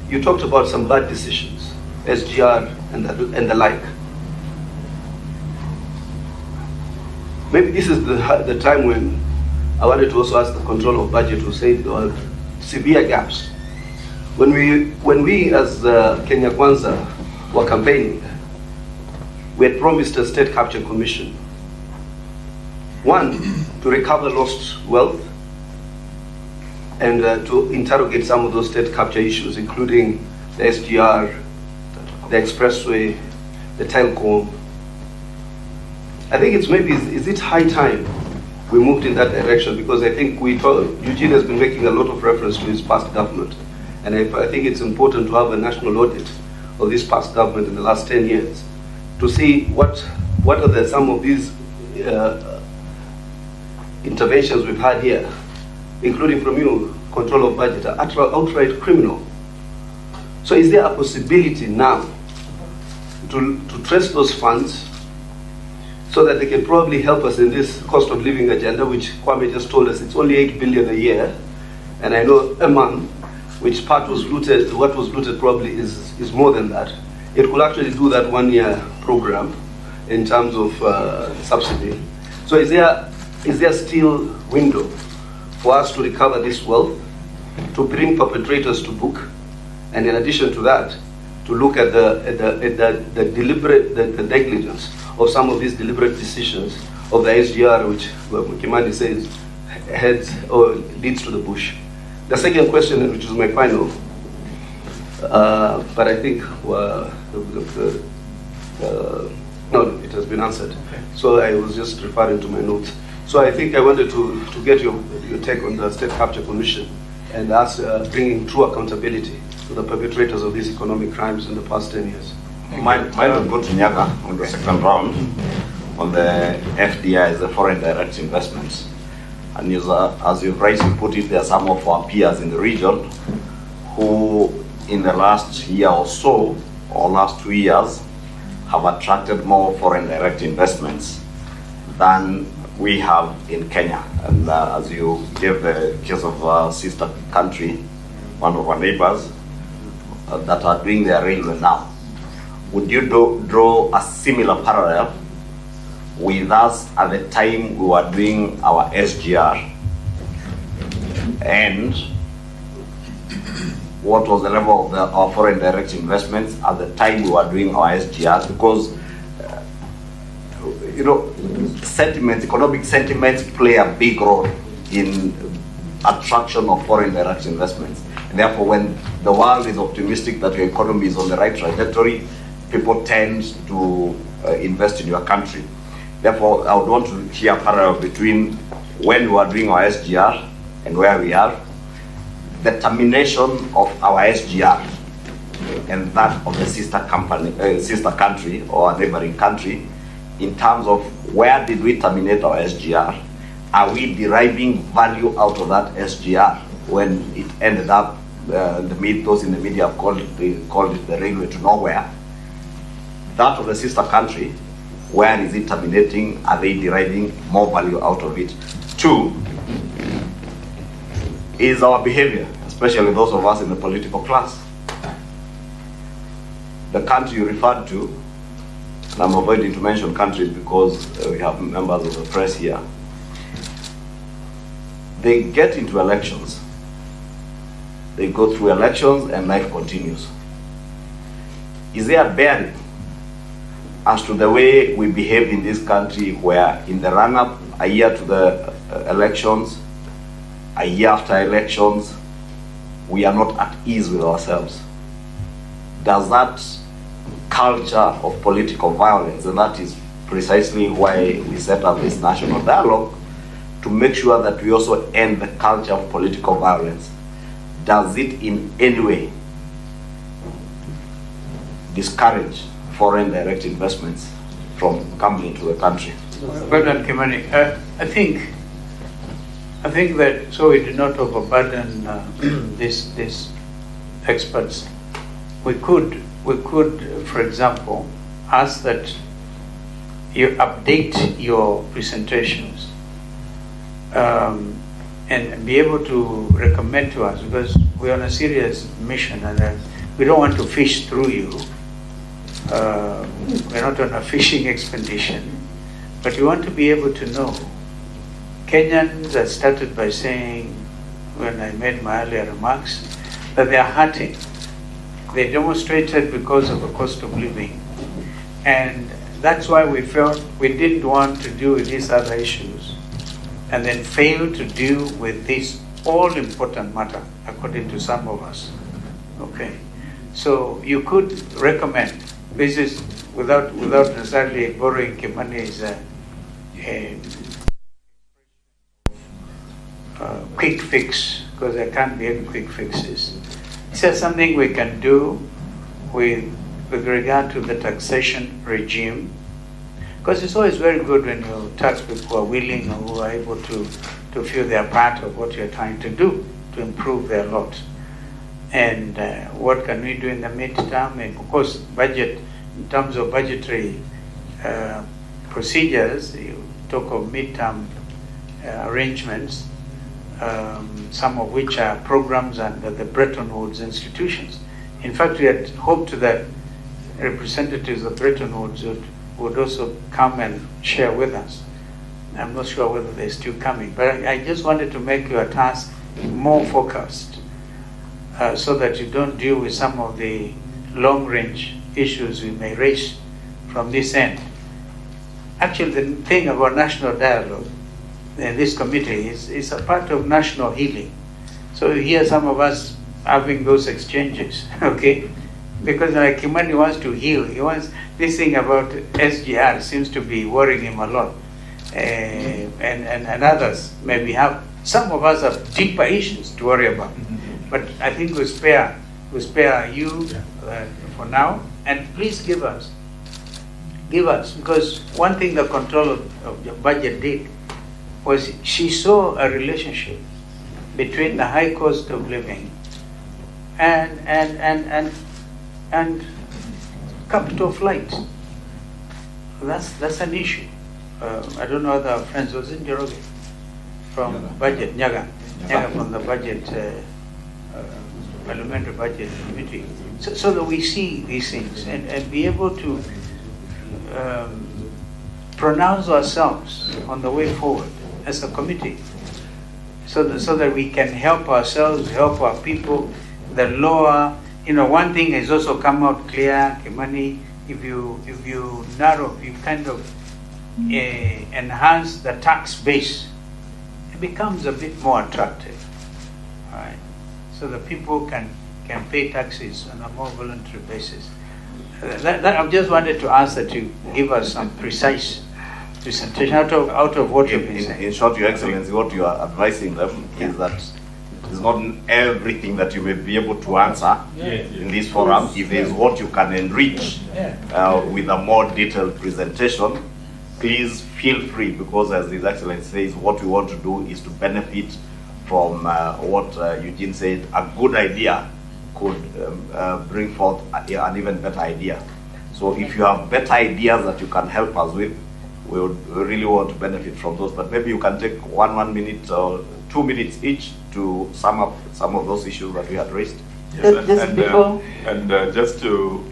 you talked about some bad decisions, SGR and the like. Maybe this is the time when I wanted to also ask the control of budget to say there are severe gaps. When we as Kenya Kwanza were campaigning, we had promised a state capture commission. One, to recover lost wealth and to interrogate some of those state capture issues, including the SGR, the expressway, the telecom. I think it's maybe, is it high time we moved in that direction? Because I think Eugene has been making a lot of reference to his past government. And I think it's important to have a national audit of this past government in the last 10 years to see what are some of these interventions we've had here, including from you, control of budget, are outright criminal. So is there a possibility now to trace those funds so that they can probably help us in this cost of living agenda, which Kwame just told us it's only 8 billion a year, and I know a month, which part was looted, what was looted probably is more than that. It could actually do that 1 year program in terms of subsidy. So is there still window for us to recover this wealth, to bring perpetrators to book, and in addition to that, to look at the negligence of some of these deliberate decisions of the SGR, which Kimani says heads or leads to the bush. The second question, which is my final, but I think no, it has been answered. Okay. So I was just referring to my notes. So I think I wanted to get your take on the State Capture Commission and us bringing true accountability to the perpetrators of these economic crimes in the past 10 years. Mine will go to Nyaga on the second round on the FDIs, the foreign direct investments. And as you've rightly put it, there are some of our peers in the region who in the last year or so, or last 2 years, have attracted more foreign direct investments than we have in Kenya. And as you gave the case of our sister country, one of our neighbors, that are doing their railway now, would you draw a similar parallel with us at the time we were doing our SGR, and what was the level of our foreign direct investments at the time we were doing our SGR? Because economic sentiments play a big role in attraction of foreign direct investments. And therefore, when the world is optimistic that your economy is on the right trajectory, people tend to invest in your country. Therefore, I would want to hear a parallel between when we were doing our SGR and where we are, the termination of our SGR and that of the sister country or neighboring country, in terms of where did we terminate our SGR? Are we deriving value out of that SGR when it ended up, those in the media have called it the railway to nowhere? That of the sister country, where is it terminating? Are they deriving more value out of it? Two, is our behavior, especially those of us in the political class. The country you referred to, and I'm avoiding to mention countries because we have members of the press here, they get into elections. They go through elections and life continues. Is there a bearing as to the way we behaved in this country, where in the run-up, a year to the elections, a year after elections, we are not at ease with ourselves? Does that culture of political violence, and that is precisely why we set up this national dialogue, to make sure that we also end the culture of political violence, does it in any way discourage foreign direct investments from coming into the country? Well done, Kimani. I think that, so we do not overburden these experts. We could, for example, ask that you update your presentations and be able to recommend to us, because we're on a serious mission, and we don't want to fish through you. We're not on a fishing expedition, but we want to be able to know. Kenyans, I started by saying, when I made my earlier remarks, that they are hurting. They demonstrated because of the cost of living. And that's why we felt we didn't want to deal with these other issues and then fail to deal with this all-important matter, according to some of us. Okay? So you could recommend, this is without necessarily borrowing Kimani's quick fix, because there can't be any quick fixes. Is there something we can do with regard to the taxation regime? Because it's always very good when you tax people who are willing or who are able to feel they are part of what you're trying to do to improve their lot. And what can we do in the midterm? And of course, budget, in terms of budgetary procedures, you talk of midterm arrangements, some of which are programs under the Bretton Woods institutions. In fact, we had hoped that representatives of Bretton Woods would also come and share with us. I'm not sure whether they're still coming, but I just wanted to make your task more focused so that you don't deal with some of the long-range issues we may raise from this end. Actually, the thing about national dialogue in this committee is a part of national healing. So you hear some of us having those exchanges, okay? Because like Kimani wants to heal, he wants this thing about SGR seems to be worrying him a lot, and others maybe have. Some of us have deeper issues to worry about, but I think we spare you for now, and please give us, because one thing the control of the budget did was she saw a relationship between the high cost of living and capital flight. That's an issue. I don't know whether our friends was in Njoroge from budget, Nyaga from the budget, parliamentary budget committee, so that we see these things and be able to pronounce ourselves on the way forward as a committee, so that we can help ourselves, help our people. The lower, one thing has also come out clear, Kimani, if you narrow, you kind of enhance the tax base, it becomes a bit more attractive, all right? So the people can pay taxes on a more voluntary basis. That I just wanted to ask that you give us some precise presentation out of what you've been saying. In short, Your Excellency, what you are advising them is that it's not everything that you may be able to answer in this forum. If there is what you can enrich with a more detailed presentation, please feel free, because as His Excellency says, what we want to do is to benefit from what Eugene said. A good idea could bring forth an even better idea. So if you have better ideas that you can help us with, we would really want to benefit from those. But maybe you can take 1 minute or 2 minutes each to sum up some of those issues that we had raised. Yes, just to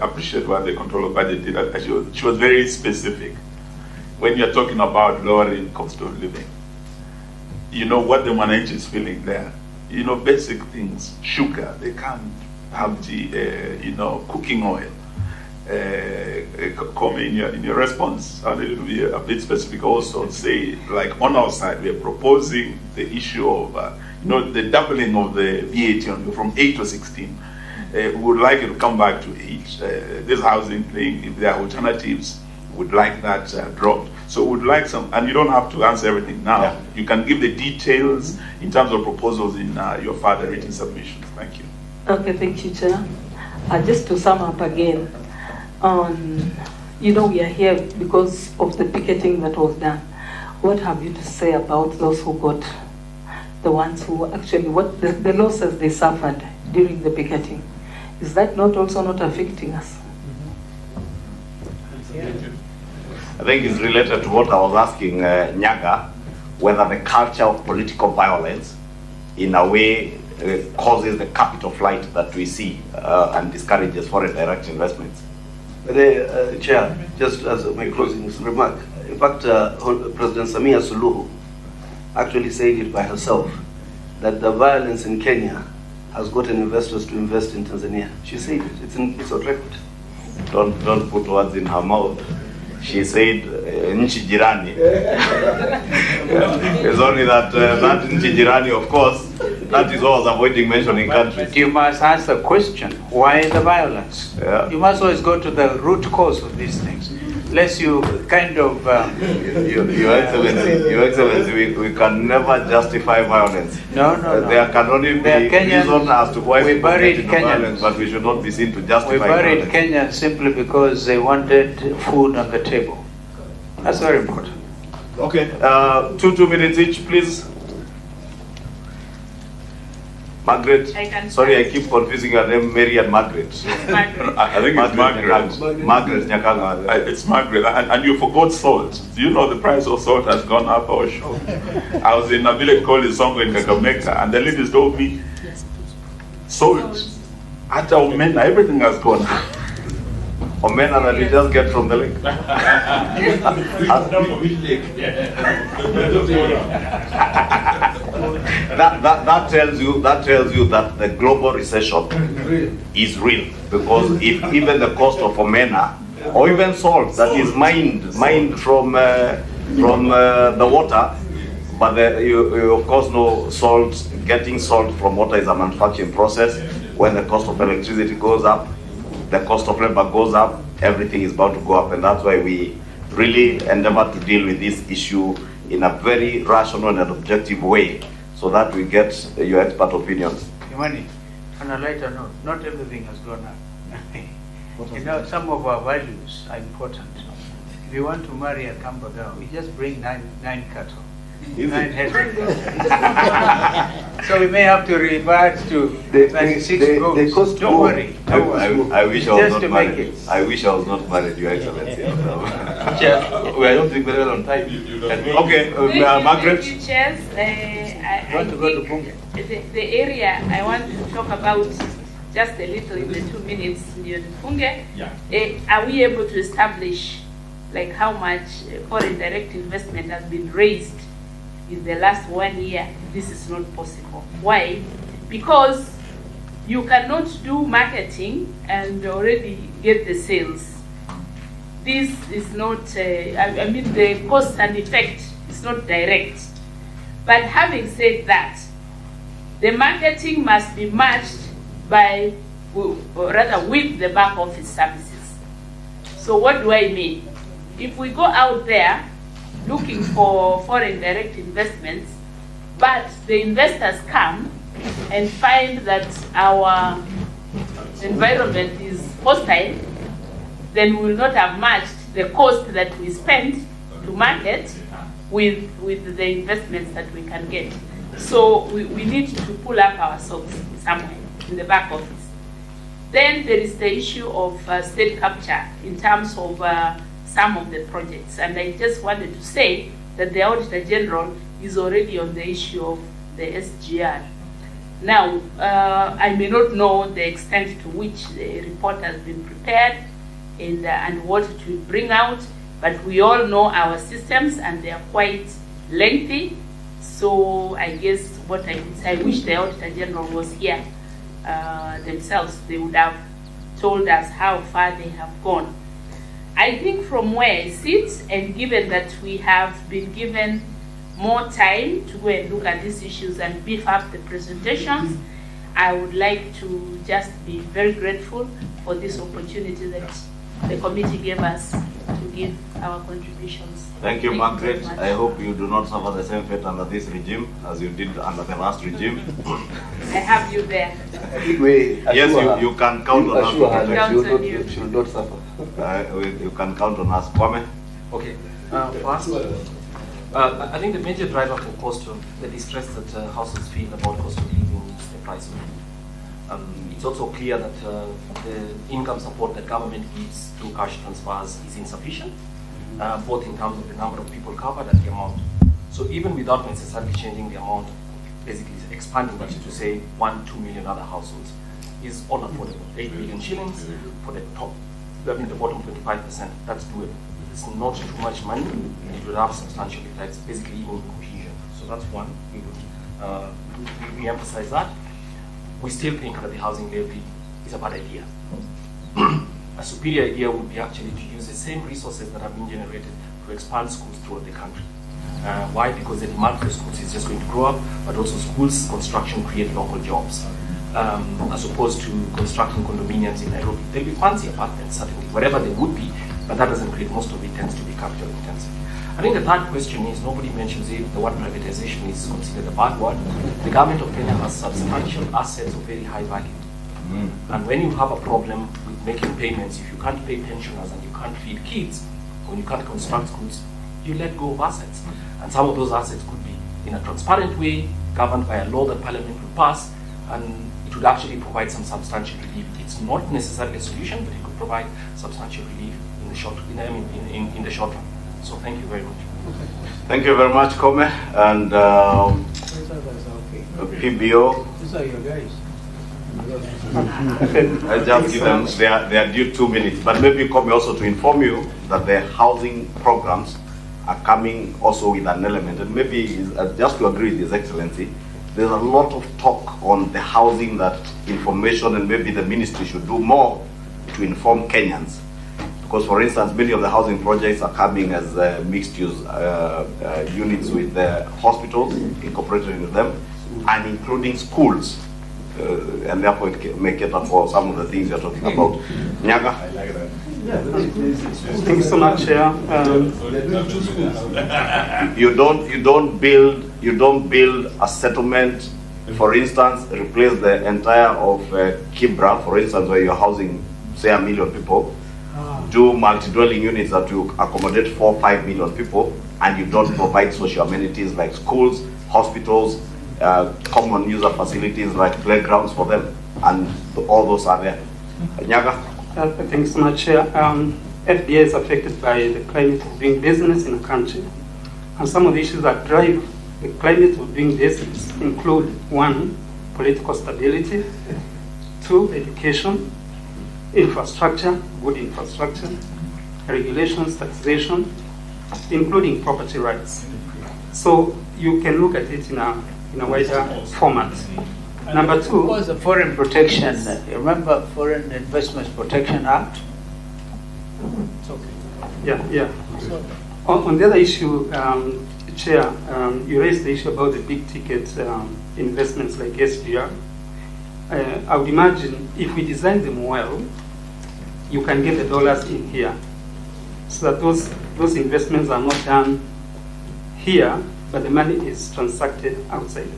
appreciate what the controller of budget did, she was very specific. When you're talking about lowering cost of living, what the manager is feeling there. Basic things, sugar, they can't have the, cooking oil. Come in your response, and it will be a bit specific also. Say, like on our side, we are proposing the issue of, the doubling of the VAT from 8 to 16. We would like it to come back to 8. This housing thing, if there are alternatives, would like that dropped. So we would like some, and you don't have to answer everything now. Yeah. You can give the details in terms of proposals in your further written submissions. Thank you. Okay, thank you, Chair. Just to sum up again, we are here because of the picketing that was done. What have you to say about those who got, the ones who actually, what the losses they suffered during the picketing? Is that also not affecting us? I think it's related to what I was asking Nyaga, whether the culture of political violence, in a way, causes the capital flight that we see and discourages foreign direct investments. Chair, just as my closing remark, in fact, President Samia Suluhu actually said it by herself, that the violence in Kenya has gotten investors to invest in Tanzania. She said it, it's on record. Don't put words in her mouth. She said, nchi jirani. It's only that that nchi jirani, of course, that is what I was avoiding mentioning countries. But you must ask the question, why the violence? Yeah. You must always go to the root cause of these things. Unless you kind of... Your Excellency, we can never justify violence. No. There can only be reason as to why we people buried get into violence, but we should not be seen to justify We buried violence. Kenyans simply because they wanted food on the table. That's very important. Okay, 2 minutes each, please. Margaret. Sorry, I keep confusing your name, Mary and Margaret. I think it's Margaret. Margaret Nyakanga. It's Margaret, and you forgot salt. Do you know the price of salt has gone up or short? I was in a village called Isongo in Kakamega, and the ladies told me, salt, at Omena, everything has gone up. Omena that you just get from the lake. That tells you that the global recession is real, because if even the cost of omena or even salt that is mined from the water, but you of course know getting salt from water is a manufacturing process. When the cost of electricity goes up, the cost of labor goes up, everything is bound to go up, and that's why we really endeavor to deal with this issue in a very rational and objective way, so that we get your expert opinions. Imani, on a lighter note, not everything has gone up. You know, some of our values are important. If you want to marry a Kamba girl, you just bring nine cattle. 9 heads. So we may have to revert to 36 goats. Don't worry. I wish I was Just not to make married. it. I wish I was not married, Your Excellency. Chair, we are not doing very well on time. Okay, Margaret. Thank you, Chairs. I Want to go to think Bunge? the area I want to talk about just a little in the 2 minutes, Bunge. Are we able to establish like how much foreign direct investment has been raised in the last 1 year? This is not possible. Why? Because you cannot do marketing and already get the sales. This is not, I mean, the cost and effect is not direct. But having said that, the marketing must be matched by, or rather with the back office services. So what do I mean? If we go out there looking for foreign direct investments, but the investors come and find that our environment is hostile, then we will not have matched the cost that we spend to market with the investments that we can get. So we need to pull up our socks somewhere in the back office. Then there is the issue of state capture in terms of some of the projects. And I just wanted to say that the Auditor General is already on the issue of the SGR. Now, I may not know the extent to which the report has been prepared and what it will bring out, but we all know our systems and they are quite lengthy. So I guess what I wish the Auditor General was here themselves. They would have told us how far they have gone. I think from where I sit, and given that we have been given more time to go and look at these issues and beef up the presentations, I would like to just be very grateful for this opportunity that the committee gave us to give our contributions. Thank you, Margaret. very much. I hope you do not suffer the same fate under this regime as you did under the last regime. I have you there. Yes, you can count on us. Assure her that Count on you. she will not suffer. You can count on us. Kwame? Okay. First, I think the major driver for cost of the distress that households feel about cost of living is the price of living. It's also clear that the income support that government gives through cash transfers is insufficient, both in terms of the number of people covered and the amount. So even without necessarily changing the amount basically expanding that to say 1-2 million other households is all affordable. 8 billion shillings for the top, I mean the bottom 25%, that's doable. It's not too much money, and it will have substantial effects, basically even cohesion. So that's one. We emphasize that. We still think that the housing levy is a bad idea. A superior idea would be actually to use the same resources that have been generated to expand schools throughout the country. Why? Because the demand for schools is just going to grow up, but also schools construction create local jobs. As opposed to constructing condominiums in Nairobi. There'll be fancy apartments, certainly, wherever they would be, but that doesn't create, most of it tends to be capital intensive. I think the third question is, nobody mentions it, the word privatization is considered a bad word. The government of Kenya has substantial assets of very high value. And when you have a problem with making payments, if you can't pay pensioners and you can't feed kids, when you can't construct schools, you let go of assets. And some of those assets could be in a transparent way, governed by a law that Parliament will pass, and it would actually provide some substantial relief. It's not necessarily a solution, but it could provide substantial relief in the short, in the short run. So thank you very much. Thank you very much, Kome, and PBO. These are your guys. I'll just give them, they are due 2 minutes, but maybe Kome also to inform you that the housing programs are coming also with an element, and maybe just to agree with His Excellency, there's a lot of talk on the housing that information, and maybe the ministry should do more to inform Kenyans. Because, for instance, many of the housing projects are coming as mixed-use units with the hospitals, incorporated with them, and including schools. And therefore, it may cater for some of the things you're talking about. Nyaga? Thank you so much, Chair. You don't build a settlement, for instance, replace the entire of Kibra, for instance, where you're housing, say, 1 million people, do multi-dwelling units that you accommodate 4-5 million people, and you don't provide social amenities like schools, hospitals, common user facilities like playgrounds for them, and all those are there. Nyaga? Thanks so much, Chair. FDA is affected by the climate of doing business in the country. And some of the issues that drive the climate of doing business include 1, political stability, 2, education, infrastructure, good infrastructure, regulations, taxation, including property rights. So you can look at it in a wider format. Number 2 was the Foreign Protection. Remember Foreign Investment Protection Act? Yeah. On the other issue, Chair, you raised the issue about the big ticket investments like SGR. I would imagine if we design them well, you can get the dollars in here, so that those investments are not done here, but the money is transacted outside.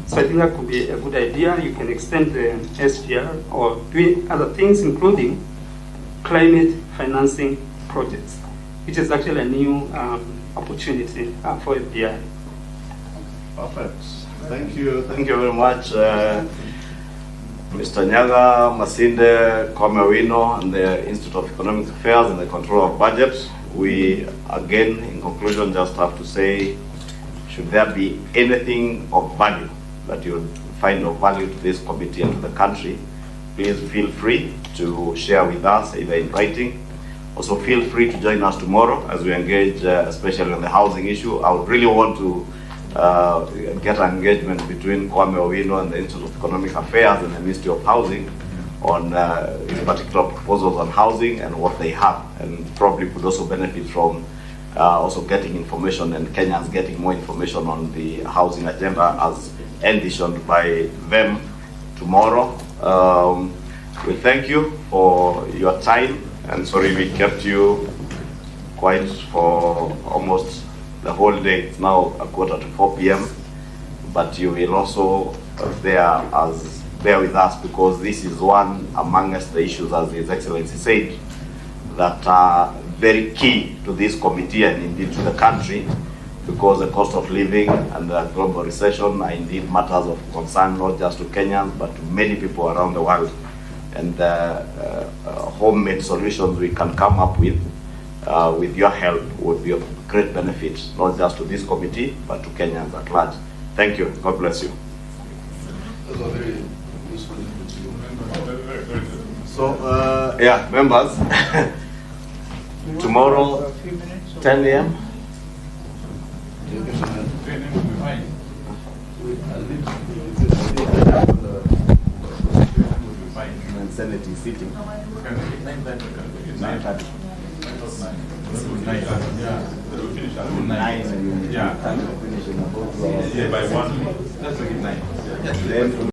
So I think that could be a good idea. You can extend the SGR or doing other things, including climate financing projects, which is actually a new opportunity for FDI. Perfect. Thank you very much, Mr. Nyaga, Masinde, Komewino, and the Institute of Economic Affairs and the Control of Budget. We, again, in conclusion, just have to say, should there be anything of value that you would find of value to this committee and to the country, please feel free to share with us, either in writing. Also feel free to join us tomorrow as we engage, especially on the housing issue. I would really want to get an engagement between Kwame Owino and the Institute of Economic Affairs and the Ministry of Housing on in particular proposals on housing and what they have, and probably could also benefit from also getting information, and Kenyans getting more information on the housing agenda as envisioned by them tomorrow. We thank you for your time, and sorry we kept you quiet for almost the whole day. It's now 3:45 p.m. But you will also bear with us, because this is one amongst the issues, as His Excellency said, that are very key to this committee and indeed to the country, because the cost of living and the global recession are indeed matters of concern, not just to Kenyans, but to many people around the world. And homemade solutions we can come up with your help, would be of great benefit, not just to this committee, but to Kenyans at large. Thank you. God bless you. So, yeah, members, tomorrow, 10 a.m. And Senate is sitting. 9:30. 9 and you finish in about 2 hours. Yeah, by 1. Let's make it 9. Then